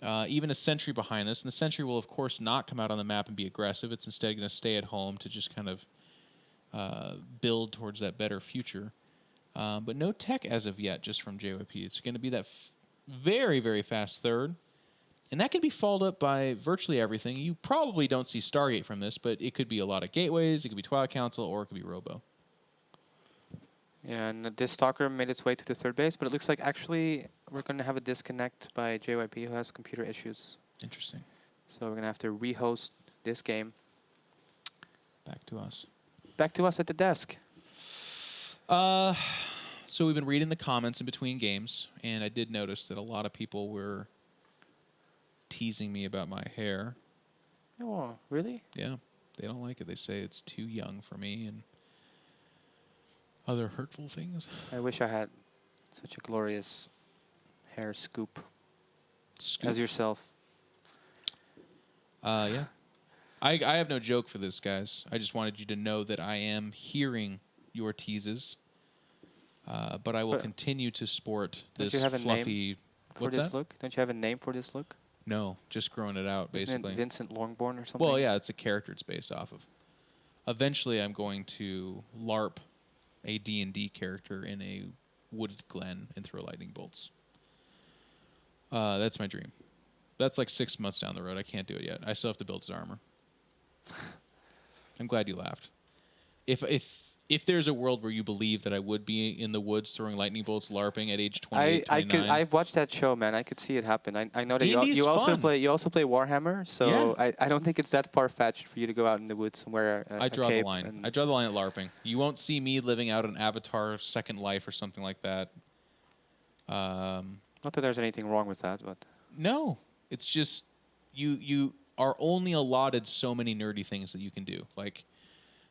Speaker 1: Even a sentry behind this. And the sentry will, of course, not come out on the map and be aggressive. It's instead going to stay at home to just kind of build towards that better future. But no tech as of yet, just from JYP. It's going to be that very, very fast third. And that can be followed up by virtually everything. You probably don't see Stargate from this, but it could be a lot of gateways, it could be Twilight Council, or it could be Robo.
Speaker 2: Yeah, and this Stalker made its way to the third base, but it looks like actually we're going to have a disconnect by JYP, who has computer issues.
Speaker 1: Interesting.
Speaker 2: So we're going to have to re-host this game.
Speaker 1: Back to us.
Speaker 2: Back to us at the desk.
Speaker 1: So we've been reading the comments in between games, and I did notice that a lot of people were teasing me about my hair.
Speaker 2: Oh, really?
Speaker 1: Yeah, they don't like it. They say it's too young for me and other hurtful things.
Speaker 2: I wish I had such a glorious hair scoop. As yourself.
Speaker 1: Yeah. I have no joke for this, guys. I just wanted you to know that I am hearing your teases, but I will continue to sport this
Speaker 2: don't you have a
Speaker 1: fluffy...
Speaker 2: Name for this look? Don't you have a name for this look?
Speaker 1: No, just growing it out, basically.
Speaker 2: Isn't it Vincent Longborn or something?
Speaker 1: Well, yeah, it's a character it's based off of. Eventually, I'm going to LARP a D&D character in a wooded glen and throw lightning bolts. That's my dream. That's like 6 months down the road. I can't do it yet. I still have to build his armor. I'm glad you laughed. If there's a world where you believe that I would be in the woods throwing lightning bolts LARPing at age 28, 29.
Speaker 2: I've watched that show, man. I could see it happen. I know that you also play Warhammer, so yeah. I don't think it's that far fetched for you to go out in the woods somewhere.
Speaker 1: I draw the line. I draw the line at LARPing. You won't see me living out an Avatar Second Life or something like that.
Speaker 2: Not that there's anything wrong with that, but
Speaker 1: no, it's just you are only allotted so many nerdy things that you can do. Like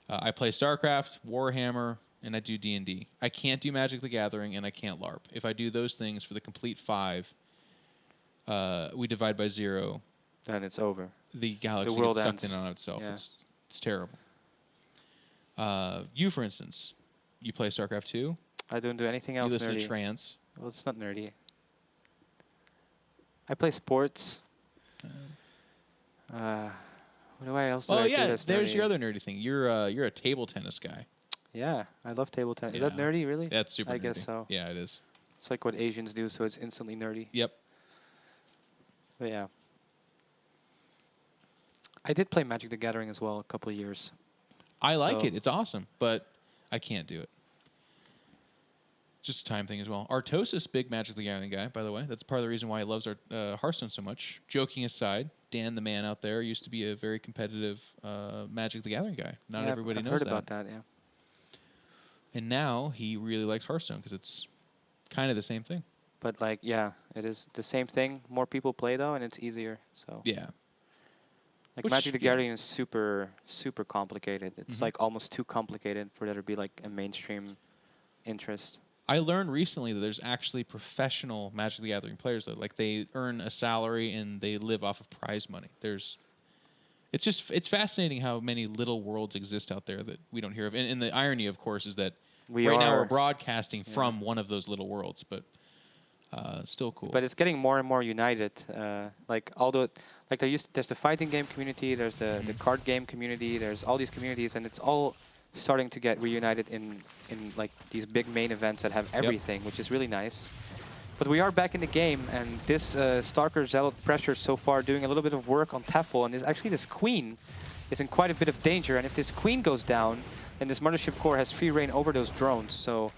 Speaker 1: I play StarCraft, Warhammer, and I do D&D. I can't do Magic the Gathering, and I can't LARP. If I do those things for the complete 5, we divide by 0.
Speaker 2: Then it's over.
Speaker 1: The galaxy gets sucked in on itself. Yeah. It's terrible. You, for instance, you play StarCraft 2.
Speaker 2: I don't do anything else
Speaker 1: nerdy. You listen
Speaker 2: nerdy.
Speaker 1: to trance.
Speaker 2: Well, it's not nerdy. I play sports. What What else do
Speaker 1: Oh
Speaker 2: I do
Speaker 1: yeah,
Speaker 2: that's
Speaker 1: there's
Speaker 2: nerdy?
Speaker 1: your other nerdy thing. You're a table tennis guy.
Speaker 2: Yeah, I love table tennis. Is that
Speaker 1: Yeah.
Speaker 2: nerdy, really?
Speaker 1: That's super
Speaker 2: I
Speaker 1: nerdy.
Speaker 2: guess so.
Speaker 1: Yeah, it is.
Speaker 2: It's like what Asians do, so it's instantly nerdy.
Speaker 1: Yep.
Speaker 2: But yeah. I did play Magic the Gathering as well a couple of years.
Speaker 1: I like
Speaker 2: So-
Speaker 1: it. It's awesome, but I can't do it. Just a time thing as well. Artosis, big Magic the Gathering guy, by the way. That's part of the reason why he loves our Hearthstone so much. Joking aside, Dan, the man out there, used to be a very competitive Magic the Gathering guy. Not
Speaker 2: Yeah,
Speaker 1: everybody
Speaker 2: I've
Speaker 1: knows
Speaker 2: heard about that, yeah.
Speaker 1: And now he really likes Hearthstone because it's kind of the same thing.
Speaker 2: But like, yeah, it is the same thing. More people play though, and it's easier. So
Speaker 1: Yeah.
Speaker 2: like
Speaker 1: Which-
Speaker 2: Magic the
Speaker 1: yeah.
Speaker 2: Gathering is super, super complicated. It's like almost too complicated for there to be like a mainstream interest.
Speaker 1: I learned recently that there's actually professional Magic the Gathering players that like they earn a salary and they live off of prize money. It's fascinating how many little worlds exist out there that we don't hear of. And the irony, of course, is that right now we're broadcasting from one of those little worlds, but still cool.
Speaker 2: But it's getting more and more united. Like although, like there's the fighting game community, there's the card game community, there's all these communities, and it's all starting to get reunited in like these big main events that have everything, which is really nice. But we are back in the game, and this Starker Zealot Pressure so far doing a little bit of work on Tefel, and this queen is in quite a bit of danger. And if this queen goes down, then this Mothership Core has free reign over those drones. So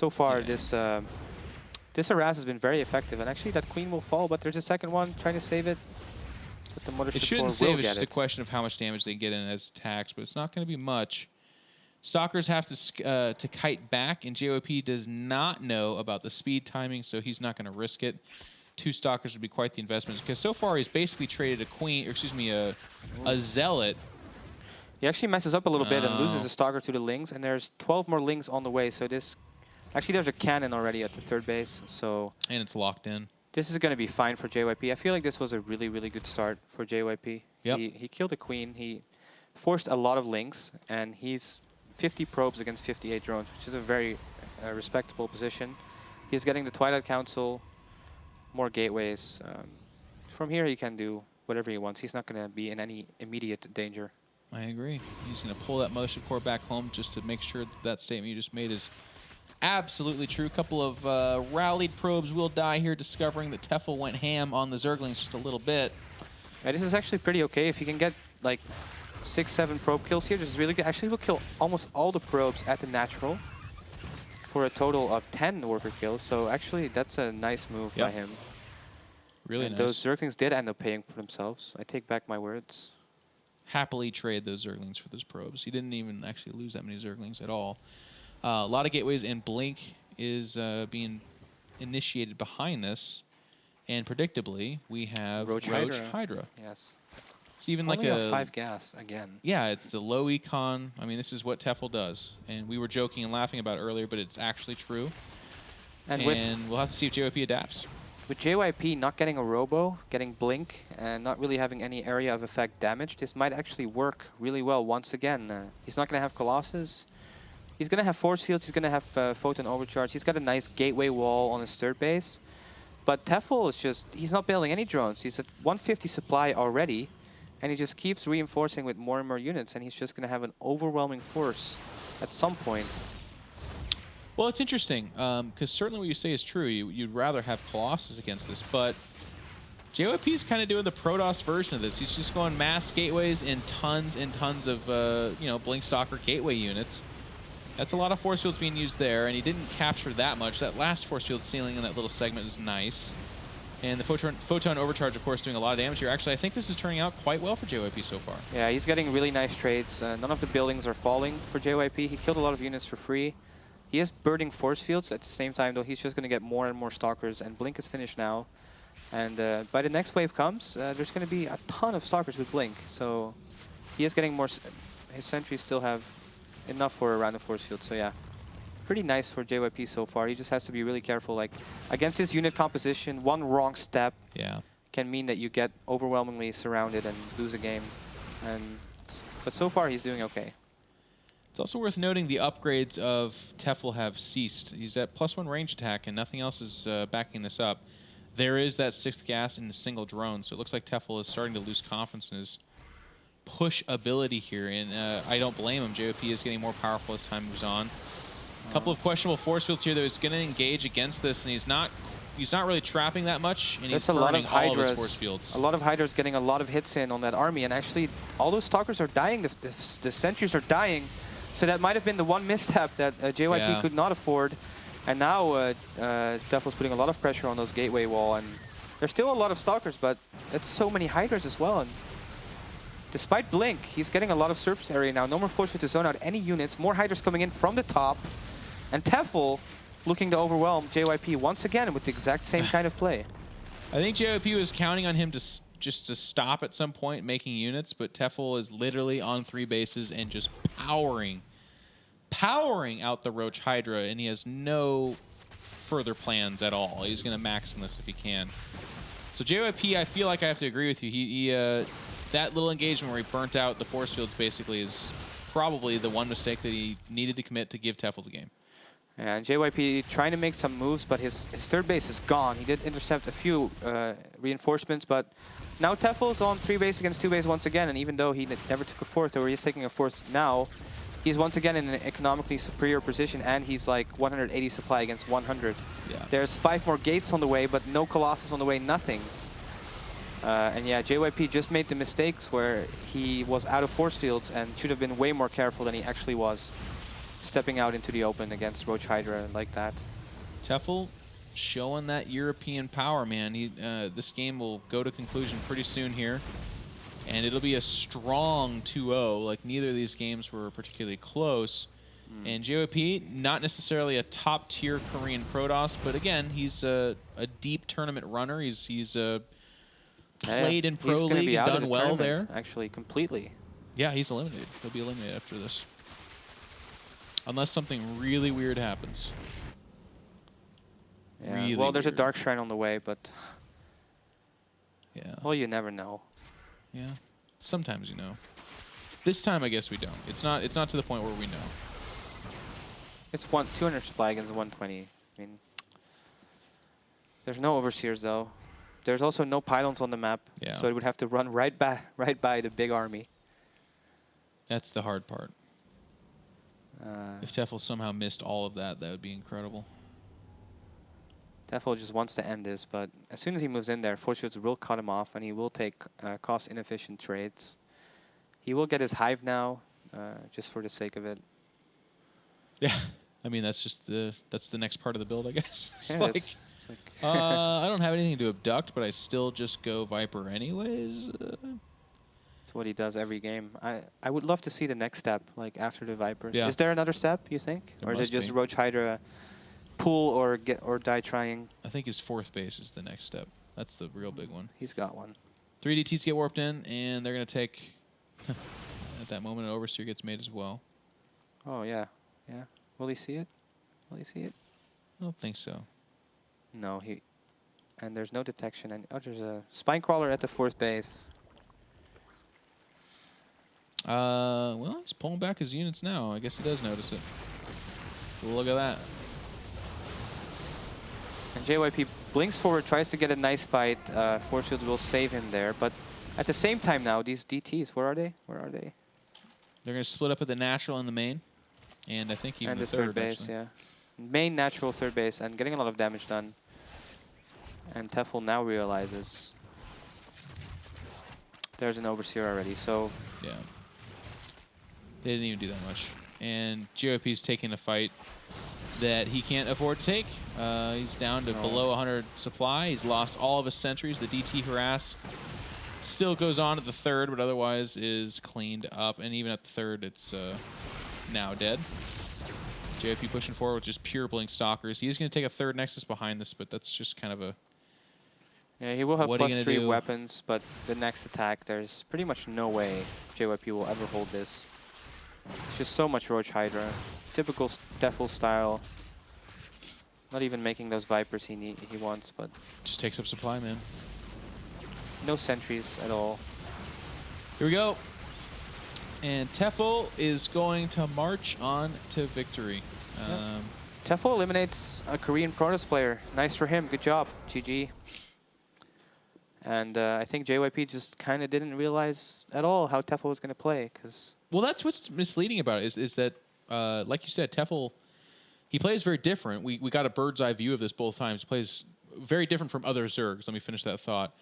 Speaker 2: far this harass has been very effective, and actually that queen will fall, but there's a second one trying to save it. But the Mothership
Speaker 1: It
Speaker 2: Core
Speaker 1: shouldn't
Speaker 2: will
Speaker 1: save. It's
Speaker 2: get
Speaker 1: just a
Speaker 2: it.
Speaker 1: question of how much damage they get in as tax, but it's not going to be much. Stalkers have to kite back, and JYP does not know about the speed timing, so he's not going to risk it. 2 Stalkers would be quite the investment, because so far he's basically traded a Zealot.
Speaker 2: He actually messes up a little bit and loses
Speaker 1: Oh.
Speaker 2: a Stalker to the Lings, and there's 12 more Lings on the way, so this... Actually, there's a cannon already at the third base, so...
Speaker 1: And it's locked in.
Speaker 2: This is going to be fine for JYP. I feel like this was a really, really good start for JYP.
Speaker 1: Yep.
Speaker 2: He killed a queen, he forced a lot of Lings, and he's 50 probes against 58 drones, which is a very respectable position. He's getting the Twilight Council, more gateways. From here, he can do whatever he wants. He's not going to be in any immediate danger.
Speaker 1: I agree. He's going to pull that Mothership Core back home just to make sure that statement you just made is absolutely true. A couple of rallied probes will die here, discovering that Tefel went ham on the Zerglings just a little bit.
Speaker 2: Yeah, this is actually pretty okay. If you can get like 6-7 probe kills here, this is really good. Actually, we'll kill almost all the probes at the natural for a total of 10 worker kills. So actually, that's a nice move by him.
Speaker 1: Really
Speaker 2: and
Speaker 1: nice.
Speaker 2: those Zerglings did end up paying for themselves. I take back my words.
Speaker 1: Happily trade those Zerglings for those probes. He didn't even actually lose that many Zerglings at all. A lot of gateways, and Blink is being initiated behind this. And predictably, we have
Speaker 2: Roach Hydra. Yes.
Speaker 1: It's even
Speaker 2: Only
Speaker 1: like
Speaker 2: a 5 gas again.
Speaker 1: Yeah, it's the low econ. I mean, this is what Tefel does. And we were joking and laughing about it earlier, but it's actually true.
Speaker 2: And
Speaker 1: we'll have to see if JYP adapts.
Speaker 2: with JYP not getting a Robo, getting Blink, and not really having any area of effect damage, this might actually work really well once again. He's not going to have Colossus. He's going to have Force Fields. He's going to have Photon Overcharge. He's got a nice gateway wall on his third base. But Tefel is just, he's not building any drones. He's at 150 supply already. And he just keeps reinforcing with more and more units. And he's just going to have an overwhelming force at some point.
Speaker 1: Well, it's interesting, because certainly what you say is true. You'd rather have Colossus against this, but JYP is kind of doing the Protoss version of this. He's just going mass gateways and tons of Blink Stalker gateway units. That's a lot of force fields being used there, and he didn't capture that much. That last force field ceiling in that little segment is nice. And the Photon Overcharge, of course, doing a lot of damage here. Actually, I think this is turning out quite well for JYP so far.
Speaker 2: Yeah, he's getting really nice trades. None of the buildings are falling for JYP. He killed a lot of units for free. He is birding force fields at the same time, though. He's just going to get more and more Stalkers, and Blink is finished now. And by the next wave comes, there's going to be a ton of Stalkers with Blink. So he is getting more. His sentries still have enough for a round of force field. So yeah, pretty nice for JYP so far. He just has to be really careful. Like against his unit composition, one wrong step can mean that you get overwhelmingly surrounded and lose a game. But so far he's doing okay.
Speaker 1: It's also worth noting the upgrades of Tefel have ceased. He's at +1 range attack, and nothing else is backing this up. there is that 6th gas in a single drone. So it looks like Tefel is starting to lose confidence in his push ability here. And I don't blame him. JYP is getting more powerful as time moves on. A couple of questionable force fields here that he's going to engage against this, and he's not really trapping that much, and he's burning all of his force fields.
Speaker 2: A lot of Hydras getting a lot of hits in on that army, and actually all those Stalkers are dying. The sentries are dying, so that might have been the one misstep that JYP could not afford. And now Tefel's putting a lot of pressure on those gateway wall, and there's still a lot of Stalkers, but that's so many Hydras as well. And despite Blink, he's getting a lot of surface area now. No more force field to zone out any units. More Hydras coming in from the top. And Tefel looking to overwhelm JYP once again with the exact same kind of play.
Speaker 1: I think JYP was counting on him to just to stop at some point making units, but Tefel is literally on 3 bases and just powering out the Roach Hydra, and he has no further plans at all. He's going to max on this if he can. So JYP, I feel like I have to agree with you. He that little engagement where he burnt out the force fields basically is probably the one mistake that he needed to commit to give Tefel the game.
Speaker 2: Yeah, and JYP trying to make some moves, but his third base is gone. He did intercept a few reinforcements, but now Tefel's on 3 base against 2 base once again, and even though he never took a 4th, or he's taking a 4th now, he's once again in an economically superior position, and he's like 180 supply against 100.
Speaker 1: Yeah.
Speaker 2: There's 5 more gates on the way, but no Colossus on the way, nothing. And yeah, JYP just made the mistakes where he was out of force fields and should have been way more careful than he actually was, stepping out into the open against Roach Hydra like that.
Speaker 1: Tefel showing that European power, man. This game will go to conclusion pretty soon here, and it'll be a strong 2-0. Like, neither of these games were particularly close. And JYP, not necessarily a top-tier Korean Protoss, but again, he's a deep tournament runner. He's played in Pro League and done well there.
Speaker 2: Actually, completely.
Speaker 1: Yeah, he's eliminated. He'll be eliminated after this. Unless something really weird happens.
Speaker 2: Yeah.
Speaker 1: Really
Speaker 2: well, there's a
Speaker 1: weird.
Speaker 2: Dark Shrine on the way, but
Speaker 1: yeah.
Speaker 2: Well, you never know.
Speaker 1: Yeah. Sometimes you know. This time, I guess we don't. It's not to the point where we know.
Speaker 2: It's 200 supply against 120. I mean, there's no overseers though. There's also no pylons on the map, so it would have to run right by the big army.
Speaker 1: That's the hard part. If Tefel somehow missed all of that, that would be incredible.
Speaker 2: Tefel just wants to end this, but as soon as he moves in there, force fields will cut him off, and he will take cost-inefficient trades. He will get his hive now, just for the sake of it.
Speaker 1: Yeah, I mean that's the next part of the build, I guess. It's
Speaker 2: Yeah,
Speaker 1: like,
Speaker 2: it's like
Speaker 1: I don't have anything to abduct, but I still just go Viper anyways.
Speaker 2: That's what he does every game. I would love to see the next step, like after the Vipers.
Speaker 1: Yeah.
Speaker 2: Is there another step, you think?
Speaker 1: There
Speaker 2: Or is it
Speaker 1: must
Speaker 2: just
Speaker 1: be.
Speaker 2: Roach Hydra pull or die trying?
Speaker 1: I think his 4th base is the next step. That's the real big one.
Speaker 2: He's got one.
Speaker 1: 3 DTs get warped in, and they're going to take... At that moment, an Overseer gets made as well.
Speaker 2: Oh, yeah. Yeah. Will he see it? Will he see it?
Speaker 1: I don't think so.
Speaker 2: No, he... And there's no detection. And oh, there's a Spine Crawler at the 4th base.
Speaker 1: Well, he's pulling back his units now. I guess he does notice it. Look at that.
Speaker 2: And JYP blinks forward, tries to get a nice fight. Force Field will save him there. But at the same time now, these DTs, where are they? Where are they?
Speaker 1: They're going to split up at the natural and the main. And I think even
Speaker 2: And
Speaker 1: the third
Speaker 2: base,
Speaker 1: actually.
Speaker 2: yeah. Main natural 3rd base and getting a lot of damage done. And Tefel now realizes there's an Overseer already, so...
Speaker 1: Yeah. They didn't even do that much. And JYP's taking a fight that he can't afford to take. He's down to below 100 supply. He's lost all of his sentries. The DT harass still goes on at the 3rd, but otherwise is cleaned up. And even at the 3rd, it's now dead. JYP pushing forward with just pure Blink Stalkers. He's going to take a 3rd Nexus behind this, but that's just kind of a...
Speaker 2: Yeah, he will have
Speaker 1: What are you gonna
Speaker 2: +3
Speaker 1: do?
Speaker 2: weapons, but the next attack, there's pretty much no way JYP will ever hold this. It's just so much Roach Hydra. Typical Tefel style. Not even making those Vipers he wants, but
Speaker 1: Just takes up supply, man.
Speaker 2: no sentries at all.
Speaker 1: Here we go. And Tefel is going to march on to victory.
Speaker 2: Tefel eliminates a Korean Protoss player. Nice for him. Good job. GG. And I think JYP just kind of didn't realize at all how Tefel was going to play.
Speaker 1: Well, that's what's misleading about it is that, like you said, Tefel, he plays very different. We got a bird's eye view of this both times. He plays very different from other Zergs. Let me finish that thought.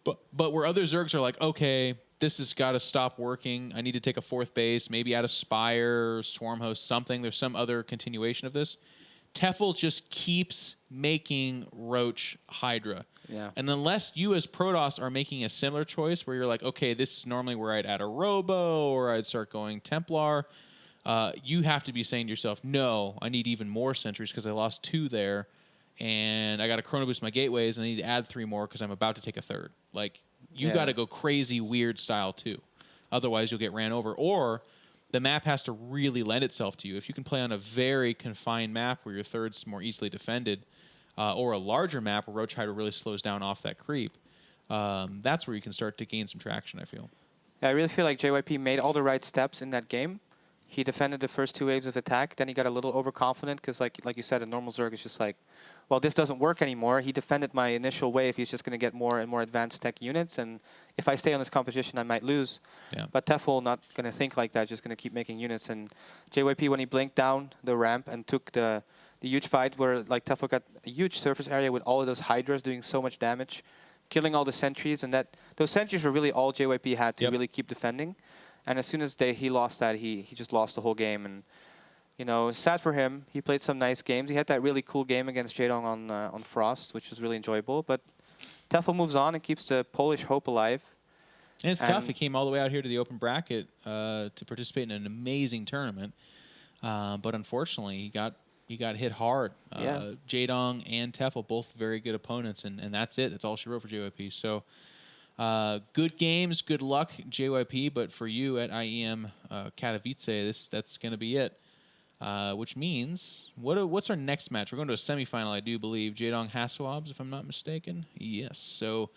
Speaker 1: But where other Zergs are like, okay, this has got to stop working. I need to take a 4th base, maybe add a Spire, Swarm Host, something. There's some other continuation of this. Tefel just keeps making Roach Hydra.
Speaker 2: Yeah.
Speaker 1: And unless you as Protoss are making a similar choice where you're like, okay, this is normally where I'd add a Robo or I'd start going Templar, you have to be saying to yourself, no, I need even more sentries because I lost 2 there. And I got to chrono boost my gateways, and I need to add 3 more because I'm about to take a 3rd. Like, you got to go crazy, weird style, too. Otherwise, you'll get ran over. Or the map has to really lend itself to you. If you can play on a very confined map where your 3rd's more easily defended, or a larger map where Roach Hydra really slows down off that creep, that's where you can start to gain some traction, I feel.
Speaker 2: Yeah, I really feel like JYP made all the right steps in that game. He defended the first 2 waves of attack. Then he got a little overconfident because, like you said, a normal Zerg is just like, well, this doesn't work anymore. He defended my initial wave. He's just going to get more and more advanced tech units. And if I stay on this composition, I might lose.
Speaker 1: Yeah.
Speaker 2: But Tefel not going to think like that, just going to keep making units. And JYP, when he blinked down the ramp and took the huge fight where like Tefel got a huge surface area with all of those Hydras doing so much damage, killing all the sentries. And those sentries were really all JYP had to really keep defending. And as soon as he lost that, he just lost the whole game. And you know, sad for him. He played some nice games. He had that really cool game against Jaedong on Frost, which was really enjoyable. But Tefel moves on and keeps the Polish hope alive.
Speaker 1: And it's tough. He came all the way out here to the open bracket to participate in an amazing tournament. But unfortunately, he got hit hard. Jaedong and Tefel, both very good opponents. And that's it. That's all she wrote for JYP. So good games, good luck, JYP. But for you at IEM Katowice, that's going to be it. Which means, what's our next match? We're going to a semifinal, I do believe. Jaedong Hasselhoffs, if I'm not mistaken. Yes. So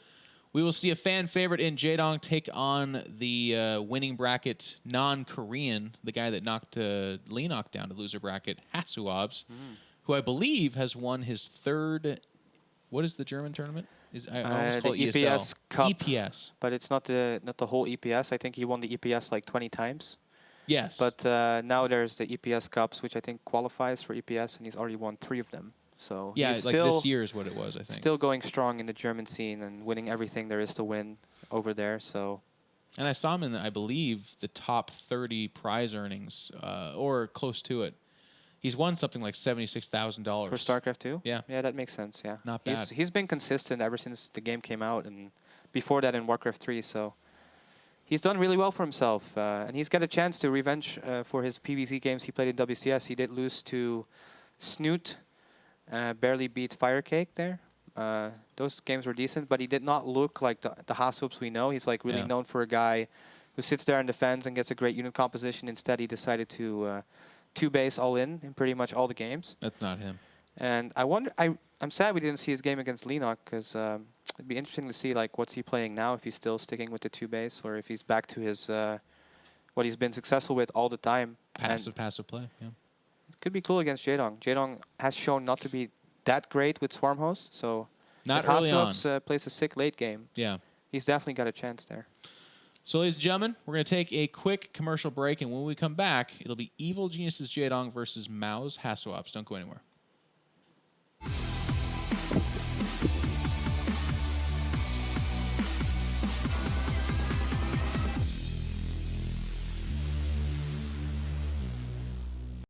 Speaker 1: we will see a fan favorite in Jaedong take on the winning bracket non-Korean, the guy that knocked Leenock down to loser bracket, Hasselhoffs, who I believe has won his 3rd. What is the German tournament? I always call it
Speaker 2: EPS
Speaker 1: ESL.
Speaker 2: Cup.
Speaker 1: EPS.
Speaker 2: But it's not the whole EPS. I think he won the EPS like 20 times.
Speaker 1: Yes.
Speaker 2: But now there's the EPS Cups, which I think qualifies for EPS, and he's already won 3 of them. So
Speaker 1: yeah,
Speaker 2: he's
Speaker 1: like
Speaker 2: still
Speaker 1: this year is what it was, I think.
Speaker 2: Still going strong in the German scene and winning everything there is to win over there. So.
Speaker 1: And I saw him in, I believe, the top 30 prize earnings, or close to it. He's won something like $76,000.
Speaker 2: For StarCraft 2?
Speaker 1: Yeah.
Speaker 2: Yeah, that makes sense, yeah.
Speaker 1: Not bad.
Speaker 2: He's been consistent ever since the game came out, and before that in Warcraft 3, so he's done really well for himself. And he's got a chance to revenge for his PvZ games he played in WCS. He did lose to Snoot, barely beat Firecake there. Those games were decent, but he did not look like the Hasselhoffs we know. He's like really known for a guy who sits there and defends and gets a great unit composition. Instead, he decided to 2-base all in pretty much all the games.
Speaker 1: That's not him.
Speaker 2: And I wonder, I'm sad we didn't see his game against Leenock, because it'd be interesting to see like what's he playing now, if he's still sticking with the 2-base or if he's back to his what he's been successful with all the time.
Speaker 1: Passive play, yeah.
Speaker 2: It could be cool against Jaedong. Jaedong has shown not to be that great with Swarm Host, so
Speaker 1: not
Speaker 2: if
Speaker 1: early on.
Speaker 2: plays a sick late game, he's definitely got a chance there.
Speaker 1: So, ladies and gentlemen, we're going to take a quick commercial break, and when we come back, it'll be Evil Geniuses Jaedong versus Mao's Hasselhoffs. Don't go anywhere.